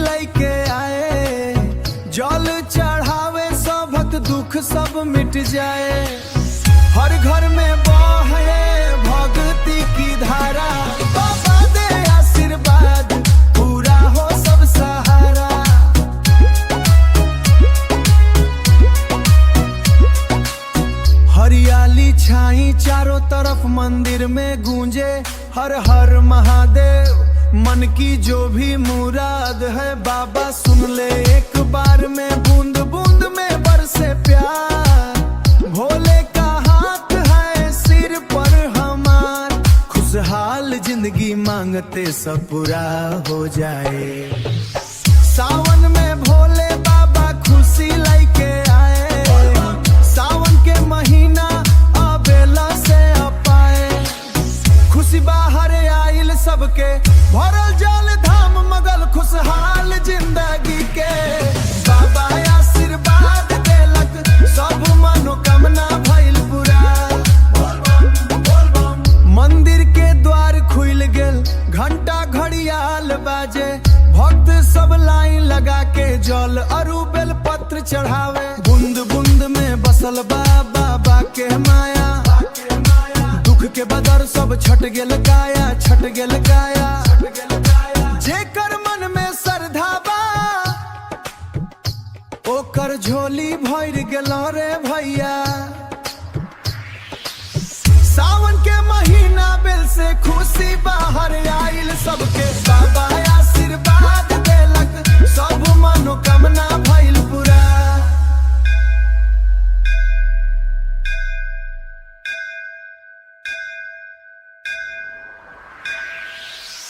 लेके आए, जल चढ़ावे सबक दुख सब मिट जाए। हर घर में बहे भक्ति की धारा, बाबा दे आशीर्वाद पूरा हो सब सहारा। हरियाली छाई चारों तरफ, मंदिर में गूंजे हर हर महादेव। मन की जो भी मुराद है बाबा सुन ले एक बार में, बूंद बूंद में बरसे प्यार। भोले का हाथ है सिर पर हमार, खुशहाल जिंदगी मांगते सब पूरा हो जाए। सावन में भोले बाबा खुशी लेके आए, सावन के महीना अबेला से अपाए। खुशी बाहर आइल सबके, भरल जल धाम मगल खुशहाल जिंदगी के। बाबा आशीर्वाद देलक सब मनोकामना भइल पूरा। मंदिर के द्वार खुल गेल, घंटा घड़ियाल बाजे। भक्त सब लाइन लगा के जल अरु बेल पत्र चढ़ावे। बूंद बूंद में बसल बाबा के माया, दुख के बदर सब छट गेल काया, छट गेल काया। जेकर मन में श्रद्धा बा, ओकर झोली भर गेल रे भैया। सावन के महीना बेल से खुशी बाहर आइल सबके, बाबा आशीर्वाद देलक सब मनोकामना भइल पूरा।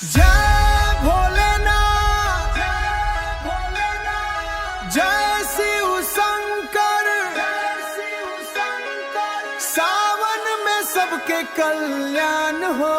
जय भोलेनाथ, जय शिव शंकर। सावन में सबके कल्याण हो।